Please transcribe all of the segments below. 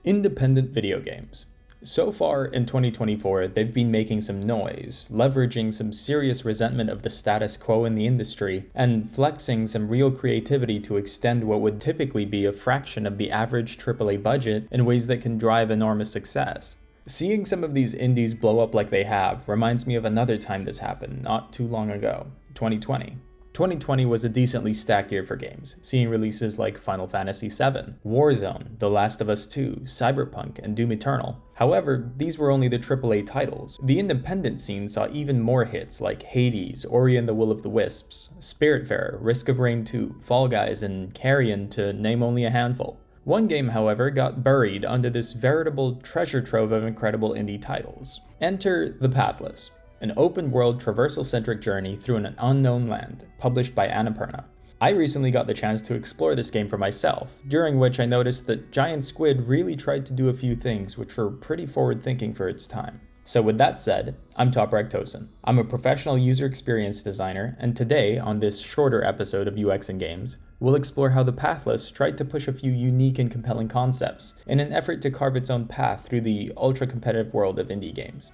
Independent video games. So far in 2024, they've been making some noise, leveraging some serious resentment of the status quo in the industry, and flexing some real creativity to extend what would typically be a fraction of the average AAA budget in ways that can drive enormous success. Seeing some of these indies blow up like they have reminds me of another time this happened, not too long ago, 2020. 2020 was a decently stacked year for games, seeing releases like Final Fantasy VII, Warzone, The Last of Us 2, Cyberpunk, and Doom Eternal. However, these were only the AAA titles. The independent scene saw even more hits like Hades, Ori and the Will of the Wisps, Spiritfarer, Risk of Rain 2, Fall Guys, and Carrion, to name only a handful. One game, however, got buried under this veritable treasure trove of incredible indie titles. Enter The Pathless, an open-world traversal-centric journey through an unknown land, published by Annapurna. I recently got the chance to explore this game for myself, during which I noticed that Giant Squid really tried to do a few things which were pretty forward-thinking for its time. So with that said, I'm Toprak Tosin. I'm a professional user experience designer, and today, on this shorter episode of UX and Games, we'll explore how The Pathless tried to push a few unique and compelling concepts in an effort to carve its own path through the ultra-competitive world of indie games.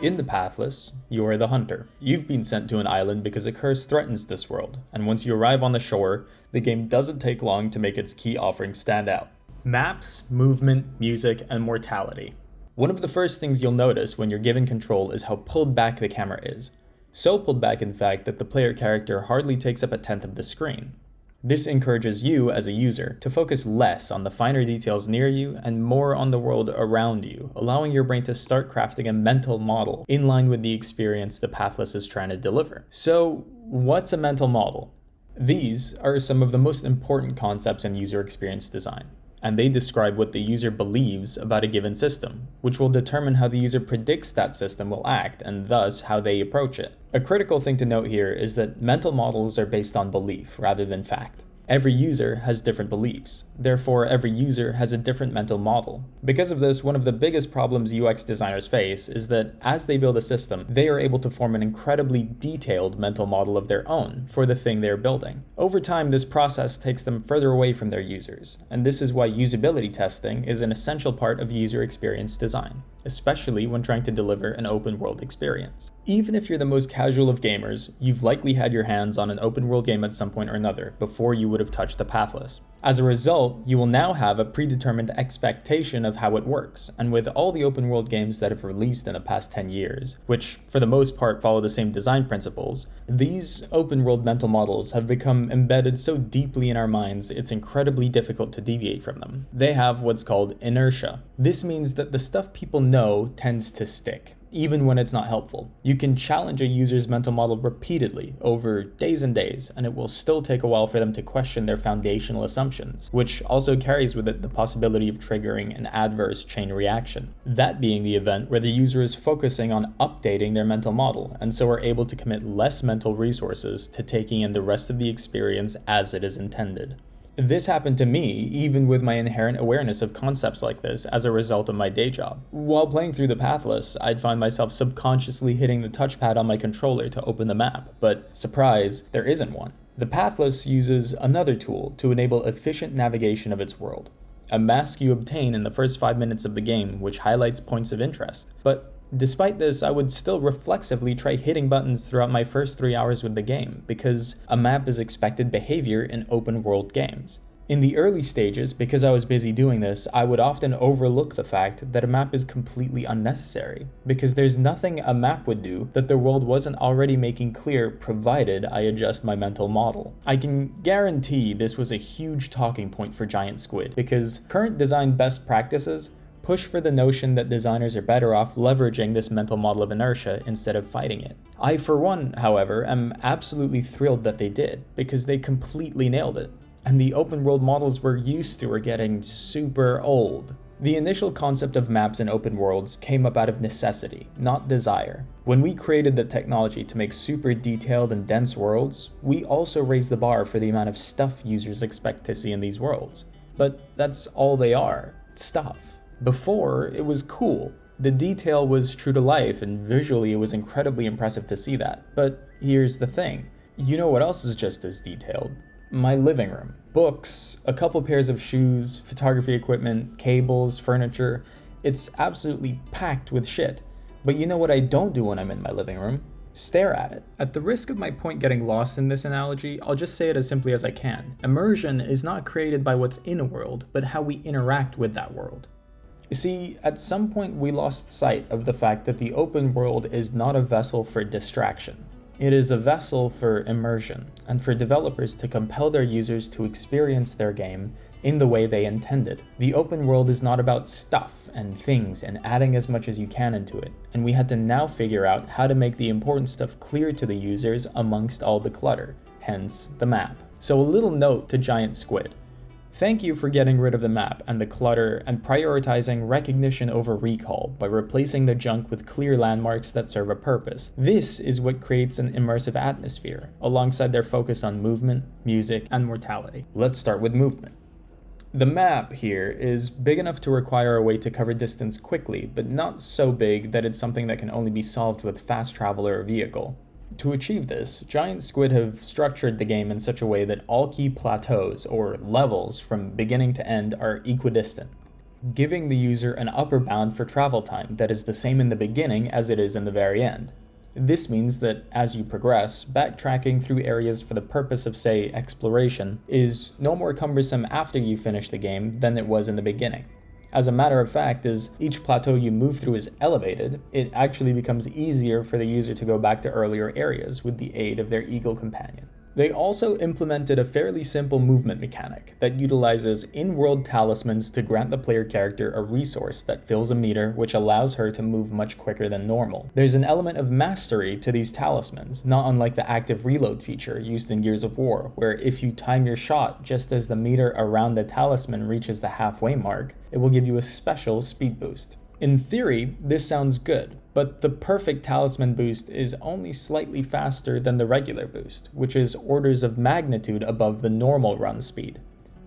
In The Pathless, you are the hunter. You've been sent to an island because a curse threatens this world, and once you arrive on the shore, the game doesn't take long to make its key offerings stand out. Maps, movement, music, and mortality. One of the first things you'll notice when you're given control is how pulled back the camera is. So pulled back, in fact, that the player character hardly takes up a tenth of the screen. This encourages you, as a user, to focus less on the finer details near you and more on the world around you, allowing your brain to start crafting a mental model in line with the experience the Pathless is trying to deliver. So, what's a mental model? These are some of the most important concepts in user experience design, and they describe what the user believes about a given system, which will determine how the user predicts that system will act and thus how they approach it. A critical thing to note here is that mental models are based on belief rather than fact. Every user has different beliefs, therefore every user has a different mental model. Because of this, one of the biggest problems UX designers face is that as they build a system, they are able to form an incredibly detailed mental model of their own for the thing they're building. Over time, this process takes them further away from their users, and this is why usability testing is an essential part of user experience design, especially when trying to deliver an open world experience. Even if you're the most casual of gamers, you've likely had your hands on an open world game at some point or another before you would have touched The Pathless. As a result, you will now have a predetermined expectation of how it works, and with all the open world games that have released in the past 10 years, which for the most part follow the same design principles, these open world mental models have become embedded so deeply in our minds it's incredibly difficult to deviate from them. They have what's called inertia. This means that the stuff people know tends to stick, even when it's not helpful. You can challenge a user's mental model repeatedly over days and days, and it will still take a while for them to question their foundational assumptions, which also carries with it the possibility of triggering an adverse chain reaction. That being the event where the user is focusing on updating their mental model, and so are able to commit less mental resources to taking in the rest of the experience as it is intended. This happened to me, even with my inherent awareness of concepts like this as a result of my day job. While playing through The Pathless, I'd find myself subconsciously hitting the touchpad on my controller to open the map, but surprise, there isn't one. The Pathless uses another tool to enable efficient navigation of its world, a mask you obtain in the first 5 minutes of the game which highlights points of interest. But despite this, I would still reflexively try hitting buttons throughout my first 3 hours with the game, because a map is expected behavior in open world games. In the early stages, because I was busy doing this, I would often overlook the fact that a map is completely unnecessary, because there's nothing a map would do that the world wasn't already making clear provided I adjust my mental model. I can guarantee this was a huge talking point for Giant Squid, because current design best practices push for the notion that designers are better off leveraging this mental model of inertia instead of fighting it. I, for one, however, am absolutely thrilled that they did, because they completely nailed it, and the open world models we're used to are getting super old. The initial concept of maps in open worlds came up out of necessity, not desire. When we created the technology to make super detailed and dense worlds, we also raised the bar for the amount of stuff users expect to see in these worlds. But that's all they are, stuff. Before, it was cool. The detail was true to life, and visually it was incredibly impressive to see that. But here's the thing. You know what else is just as detailed? My living room. Books, a couple pairs of shoes, photography equipment, cables, furniture. It's absolutely packed with shit. But you know what I don't do when I'm in my living room? Stare at it. At the risk of my point getting lost in this analogy, I'll just say it as simply as I can. Immersion is not created by what's in a world, but how we interact with that world. You see, at some point we lost sight of the fact that the open world is not a vessel for distraction. It is a vessel for immersion, and for developers to compel their users to experience their game in the way they intended. The open world is not about stuff and things and adding as much as you can into it, and we had to now figure out how to make the important stuff clear to the users amongst all the clutter, hence the map. So a little note to Giant Squid. Thank you for getting rid of the map and the clutter and prioritizing recognition over recall by replacing the junk with clear landmarks that serve a purpose. This is what creates an immersive atmosphere, alongside their focus on movement, music, and mortality. Let's start with movement. The map here is big enough to require a way to cover distance quickly, but not so big that it's something that can only be solved with fast travel or a vehicle. To achieve this, Giant Squid have structured the game in such a way that all key plateaus, or levels, from beginning to end are equidistant, giving the user an upper bound for travel time that is the same in the beginning as it is in the very end. This means that as you progress, backtracking through areas for the purpose of, say, exploration is no more cumbersome after you finish the game than it was in the beginning. As a matter of fact, as each plateau you move through is elevated, it actually becomes easier for the user to go back to earlier areas with the aid of their eagle companion. They also implemented a fairly simple movement mechanic that utilizes in-world talismans to grant the player character a resource that fills a meter, which allows her to move much quicker than normal. There's an element of mastery to these talismans, not unlike the active reload feature used in Gears of War, where if you time your shot just as the meter around the talisman reaches the halfway mark, it will give you a special speed boost. In theory, this sounds good, but the perfect talisman boost is only slightly faster than the regular boost, which is orders of magnitude above the normal run speed.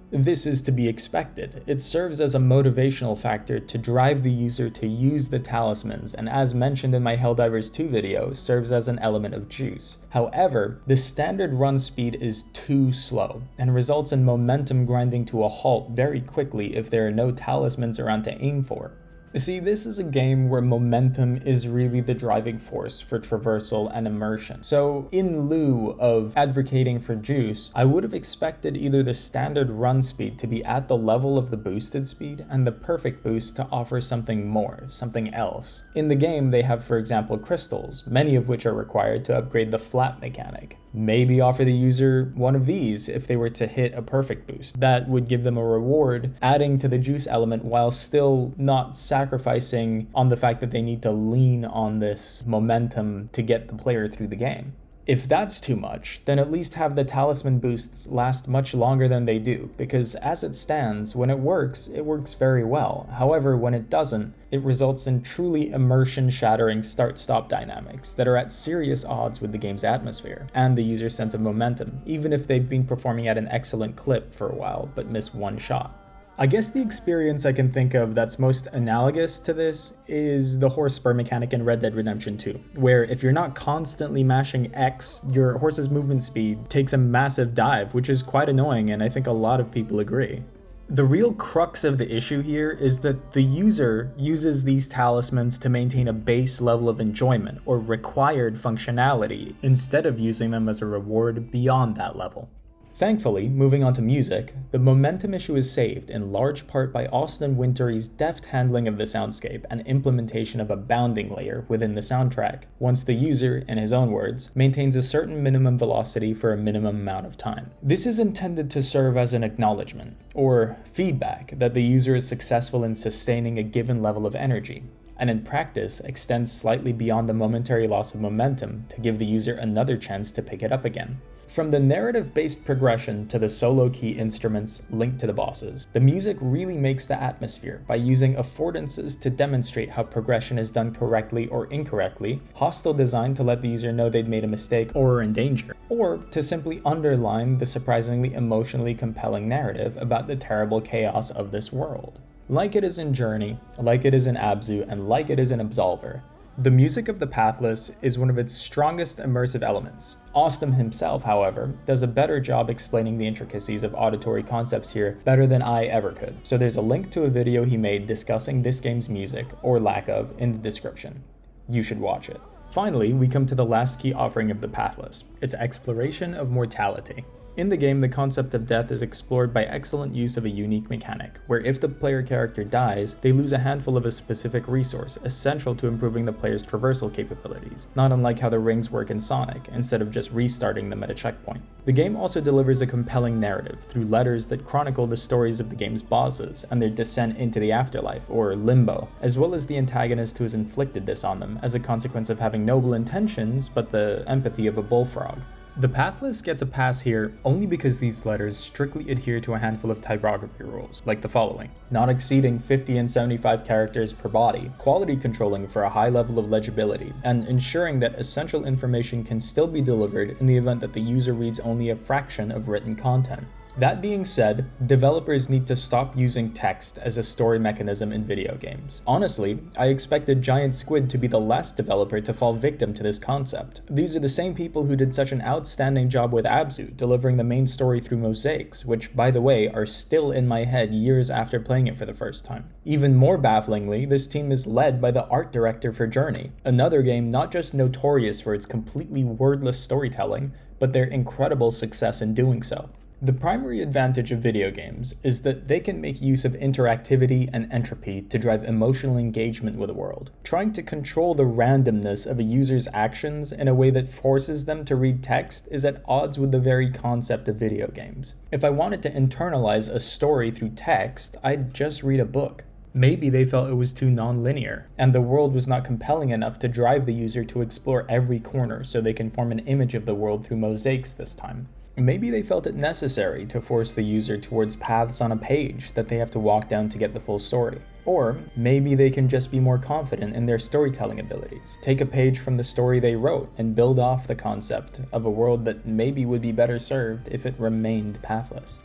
This is to be expected. It serves as a motivational factor to drive the user to use the talismans, and as mentioned in my Helldivers 2 video, serves as an element of juice. However, the standard run speed is too slow, and results in momentum grinding to a halt very quickly if there are no talismans around to aim for. You see, this is a game where momentum is really the driving force for traversal and immersion. So in lieu of advocating for juice, I would have expected either the standard run speed to be at the level of the boosted speed and the perfect boost to offer something more, something else. In the game, they have, for example, crystals, many of which are required to upgrade the flat mechanic. Maybe offer the user one of these if they were to hit a perfect boost. That would give them a reward, adding to the juice element while still not sacrificing on the fact that they need to lean on this momentum to get the player through the game. If that's too much, then at least have the talisman boosts last much longer than they do, because as it stands, when it works very well. However, when it doesn't, it results in truly immersion-shattering start-stop dynamics that are at serious odds with the game's atmosphere and the user's sense of momentum, even if they've been performing at an excellent clip for a while but miss one shot. I guess the experience I can think of that's most analogous to this is the horse spur mechanic in Red Dead Redemption 2, where if you're not constantly mashing X, your horse's movement speed takes a massive dive, which is quite annoying, and I think a lot of people agree. The real crux of the issue here is that the user uses these talismans to maintain a base level of enjoyment or required functionality instead of using them as a reward beyond that level. Thankfully, moving on to music, the momentum issue is saved in large part by Austin Wintory's deft handling of the soundscape and implementation of a bounding layer within the soundtrack, once the user, in his own words, maintains a certain minimum velocity for a minimum amount of time. This is intended to serve as an acknowledgement, or feedback, that the user is successful in sustaining a given level of energy, and in practice extends slightly beyond the momentary loss of momentum to give the user another chance to pick it up again. From the narrative-based progression to the solo key instruments linked to the bosses, the music really makes the atmosphere by using affordances to demonstrate how progression is done correctly or incorrectly, hostile design to let the user know they'd made a mistake or are in danger, or to simply underline the surprisingly emotionally compelling narrative about the terrible chaos of this world. Like it is in Journey, like it is in Abzu, and like it is in Absolver, the music of the Pathless is one of its strongest immersive elements. Ostam himself, however, does a better job explaining the intricacies of auditory concepts here better than I ever could, so there's a link to a video he made discussing this game's music, or lack of, in the description. You should watch it. Finally, we come to the last key offering of the Pathless, its exploration of mortality. In the game, the concept of death is explored by excellent use of a unique mechanic, where if the player character dies, they lose a handful of a specific resource, essential to improving the player's traversal capabilities, not unlike how the rings work in Sonic, instead of just restarting them at a checkpoint. The game also delivers a compelling narrative through letters that chronicle the stories of the game's bosses and their descent into the afterlife, or limbo, as well as the antagonist who has inflicted this on them as a consequence of having noble intentions but the empathy of a bullfrog. The Pathless gets a pass here only because these letters strictly adhere to a handful of typography rules, like the following: not exceeding 50 and 75 characters per body, quality controlling for a high level of legibility, and ensuring that essential information can still be delivered in the event that the user reads only a fraction of written content. That being said, developers need to stop using text as a story mechanism in video games. Honestly, I expected Giant Squid to be the last developer to fall victim to this concept. These are the same people who did such an outstanding job with Abzu, delivering the main story through mosaics, which, by the way, are still in my head years after playing it for the first time. Even more bafflingly, this team is led by the art director for Journey, another game not just notorious for its completely wordless storytelling, but their incredible success in doing so. The primary advantage of video games is that they can make use of interactivity and entropy to drive emotional engagement with the world. Trying to control the randomness of a user's actions in a way that forces them to read text is at odds with the very concept of video games. If I wanted to internalize a story through text, I'd just read a book. Maybe they felt it was too non-linear, and the world was not compelling enough to drive the user to explore every corner so they can form an image of the world through mosaics this time. Maybe they felt it necessary to force the user towards paths on a page that they have to walk down to get the full story. Or maybe they can just be more confident in their storytelling abilities. Take a page from the story they wrote and build off the concept of a world that maybe would be better served if it remained pathless.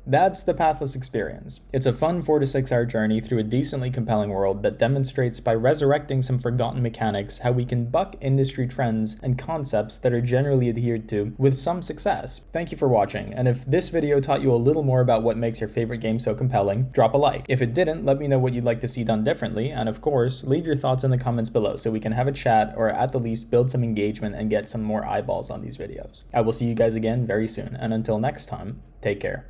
That's the Pathless experience. It's a fun 4 to 6 hour journey through a decently compelling world that demonstrates by resurrecting some forgotten mechanics how we can buck industry trends and concepts that are generally adhered to with some success. Thank you for watching, and if this video taught you a little more about what makes your favorite game so compelling, drop a like. If it didn't, let me know what you'd like to see done differently, and of course, leave your thoughts in the comments below so we can have a chat or at the least build some engagement and get some more eyeballs on these videos. I will see you guys again very soon, and until next time, take care.